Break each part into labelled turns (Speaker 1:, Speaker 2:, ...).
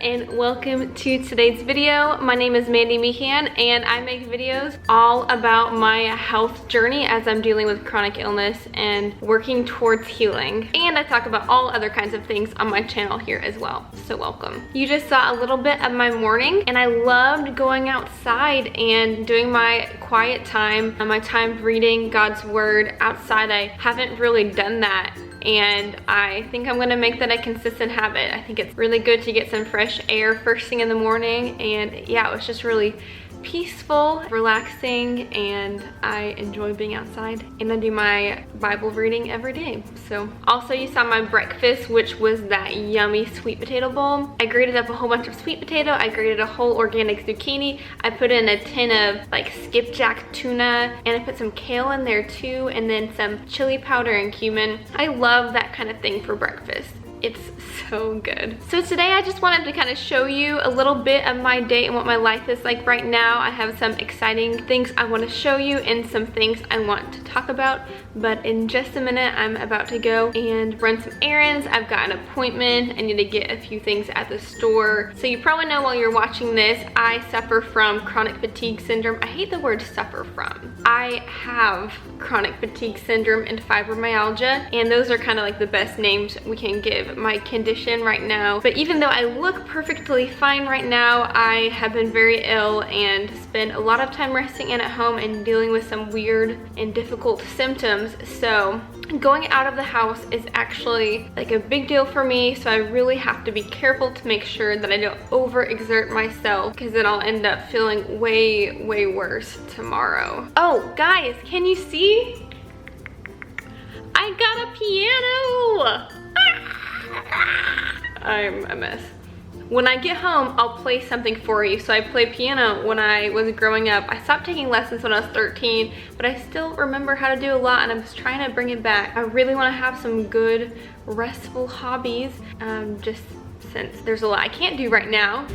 Speaker 1: and welcome to today's video. My name is Mandy Meehan and I make videos all about my health journey as I'm dealing with chronic illness and working towards healing. And I talk about all other kinds of things on my channel here as well, so welcome. You just saw a little bit of my morning and I loved going outside and doing my quiet time and my time reading God's word outside. I haven't really done that, and I think I'm gonna make that a consistent habit. I think it's really good to get some fresh air first thing in the morning, and yeah, it was just really peaceful, relaxing, and I enjoy being outside. And I do my Bible reading every day. So also you saw my breakfast, which was that yummy sweet potato bowl. I grated up a whole bunch of sweet potato. I grated a whole organic zucchini. I put in a tin of like skipjack tuna, and I put some kale in there too, and then some chili powder and cumin. I love that kind of thing for breakfast. It's so good. So today I just wanted to kind of show you a little bit of my day and what my life is like right now. I have some exciting things I want to show you and some things I want to talk about, but in just a minute I'm about to go and run some errands. I've got an appointment. I need to get a few things at the store. So you probably know while you're watching this, I suffer from chronic fatigue syndrome. I hate the word suffer from. I have chronic fatigue syndrome and fibromyalgia, and those are kind of like the best names we can give my condition right now. But even though I look perfectly fine right now, I have been very ill and spend a lot of time resting in at home and dealing with some weird and difficult symptoms. So going out of the house is actually like a big deal for me, so I really have to be careful to make sure that I don't overexert myself, because then I'll end up feeling way worse tomorrow. Oh guys, can you see? I got a piano! I'm a mess. When I get home, I'll play something for you. So I played piano when I was growing up. I stopped taking lessons when I was 13, but I still remember how to do a lot, and I'm just trying to bring it back. I really want to have some good, restful hobbies, just since there's a lot I can't do right now.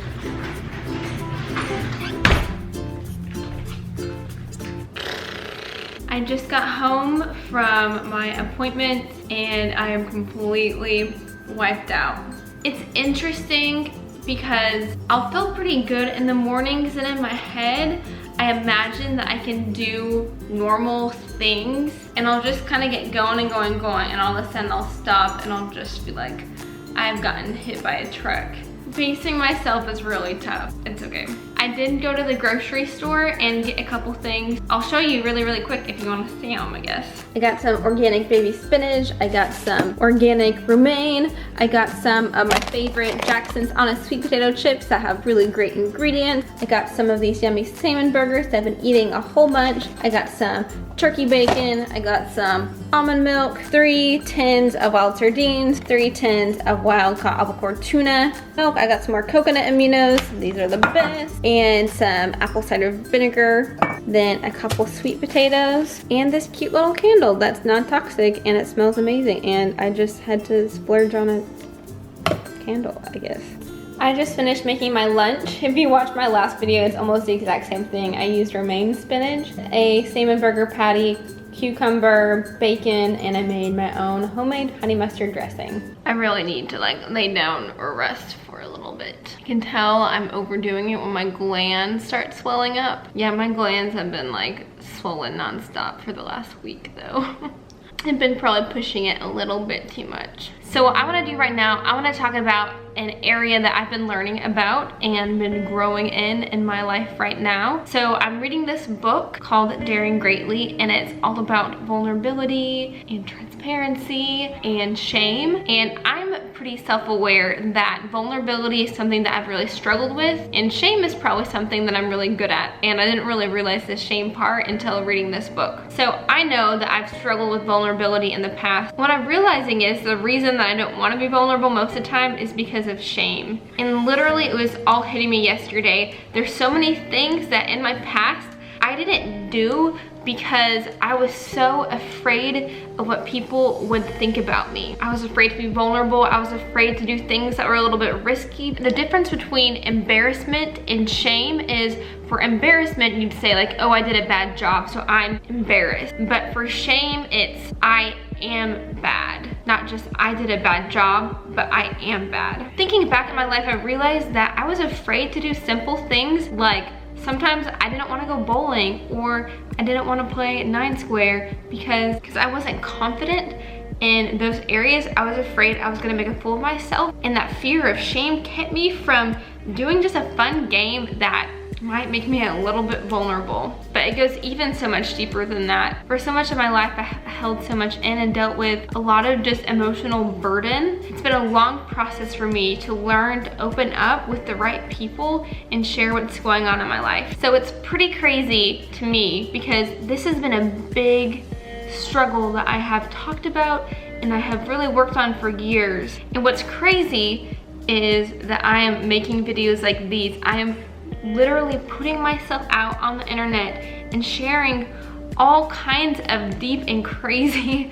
Speaker 1: I just got home from my appointment and I am completely wiped out. It's interesting because I'll feel pretty good in the mornings, and in my head I imagine that I can do normal things, and I'll just kind of get going and going, and all of a sudden I'll stop and I'll just be like, I've gotten hit by a truck. Pacing myself is really tough. It's okay. I did go to the grocery store and get a couple things. I'll show you really quick if you want to see them, I guess. I got some organic baby spinach. I got some organic romaine. I got some of my favorite Jackson's Honest sweet potato chips that have really great ingredients. I got some of these yummy salmon burgers that I've been eating a whole bunch. I got some turkey bacon. I got some almond milk, 3 tins of wild sardines, 3 tins of wild caught albacore tuna milk. I got some more coconut aminos. These are the best. And some apple cider vinegar, then a couple sweet potatoes, and this cute little candle that's non-toxic and it smells amazing, and I just had to splurge on a candle, I guess. I just finished making my lunch. If you watched my last video, it's almost the exact same thing. I used romaine spinach, a salmon burger patty, cucumber, bacon, and I made my own homemade honey mustard dressing. I really need to like lay down or rest for a little bit. I can tell I'm overdoing it when my glands start swelling up. Yeah, my glands have been like swollen nonstop for the last week though. I've been probably pushing it a little bit too much. So what I want to do right now, I want to talk about an area that I've been learning about and been growing in my life right now. So I'm reading this book called Daring Greatly, and it's all about vulnerability and transparency and shame. And I'm pretty self-aware that vulnerability is something that I've really struggled with, and shame is probably something that I'm really good at. And I didn't really realize the shame part until reading this book. So I know that I've struggled with vulnerability in the past. What I'm realizing is the reason that I don't want to be vulnerable most of the time is because of shame. And literally it was all hitting me yesterday. There's so many things that in my past I didn't do because I was so afraid of what people would think about me. I was afraid to be vulnerable. I was afraid to do things that were a little bit risky. The difference between embarrassment and shame is, for embarrassment, you'd say like, oh, I did a bad job, so I'm embarrassed. But for shame, it's, I am bad. not just I did a bad job, but I am bad. Thinking back in my life, I realized that I was afraid to do simple things like sometimes I didn't want to go bowling or I didn't want to play 9 square because I wasn't confident in those areas. I was afraid I was going to make a fool of myself, and that fear of shame kept me from doing just a fun game that might make me a little bit vulnerable. But it goes even so much deeper than that. For so much of my life, I held so much in and dealt with a lot of just emotional burden. It's been a long process for me to learn to open up with the right people and share what's going on in my life. So it's pretty crazy to me because this has been a big struggle that I have talked about and I have really worked on for years. And what's crazy is that I am making videos like these. I am literally putting myself out on the internet and sharing all kinds of deep and crazy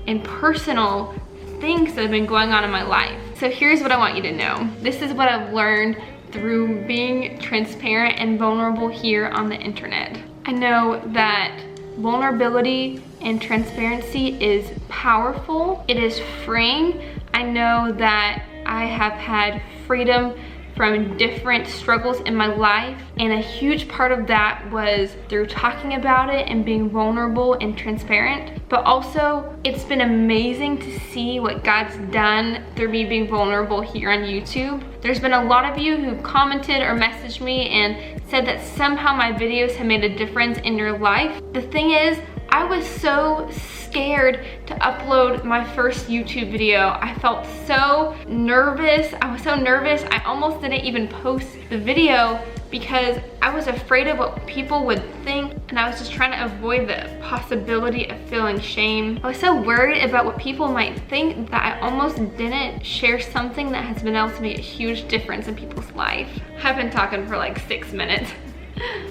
Speaker 1: and personal things that have been going on in my life. So here's what I want you to know. This is what I've learned through being transparent and vulnerable here on the internet. I know that vulnerability and transparency is powerful. It is freeing. I know that I have had freedom from different struggles in my life, and a huge part of that was through talking about it and being vulnerable and transparent. But also, it's been amazing to see what God's done through me being vulnerable here on YouTube. There's been a lot of you who've commented or messaged me and said that somehow my videos have made a difference in your life. The thing is, I was so scared to upload my first YouTube video. I felt so nervous. I was so nervous, I almost didn't even post the video because I was afraid of what people would think, and I was just trying to avoid the possibility of feeling shame. I was so worried about what people might think that I almost didn't share something that has been able to make a huge difference in people's life. I've been talking for like 6 minutes.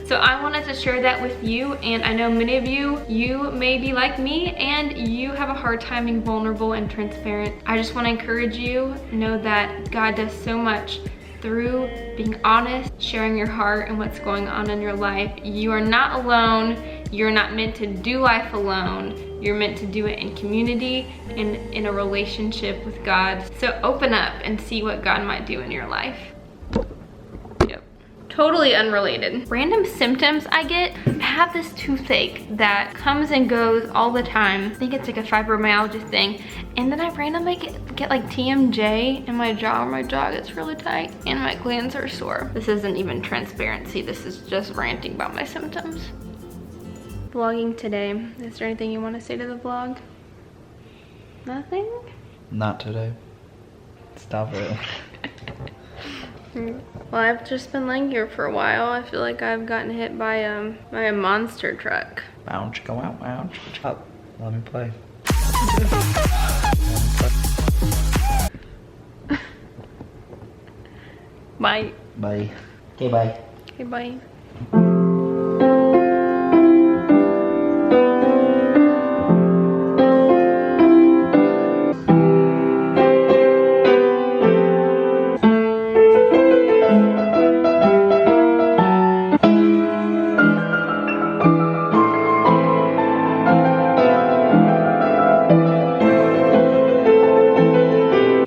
Speaker 1: So I wanted to share that with you, and I know many of you may be like me and you have a hard time being vulnerable and transparent. I just want to encourage you, know that God does so much through being honest, sharing your heart and what's going on in your life. You are not alone. You're not meant to do life alone. You're meant to do it in community and in a relationship with God. So open up and see what God might do in your life. Totally unrelated. Random symptoms I get. I have this toothache that comes and goes all the time. I think it's like a fibromyalgia thing. And then I randomly get like TMJ in my jaw, where my jaw gets really tight and my glands are sore. This isn't even transparency. This is just ranting about my symptoms. Vlogging today. Is there anything you want to say to the vlog? Nothing? Not today. Stop it. Well, I've just been laying here for a while. I feel like I've gotten hit by a monster truck. Bounce, go out, bounce. Up. Let me play. Bye. Bye. Okay, bye. Okay, bye.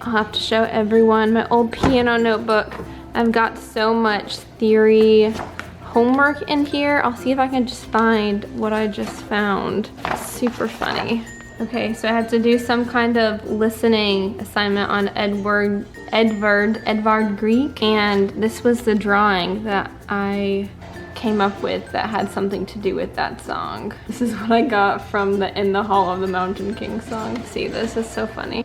Speaker 1: I'll have to show everyone my old piano notebook. I've got so much theory homework in here. I'll see if I can just find what I just found. It's super funny. Okay, so I had to do some kind of listening assignment on Edvard Grieg, and this was the drawing that I came up with that had something to do with that song. This is what I got from the In the Hall of the Mountain King song. See, this is so funny.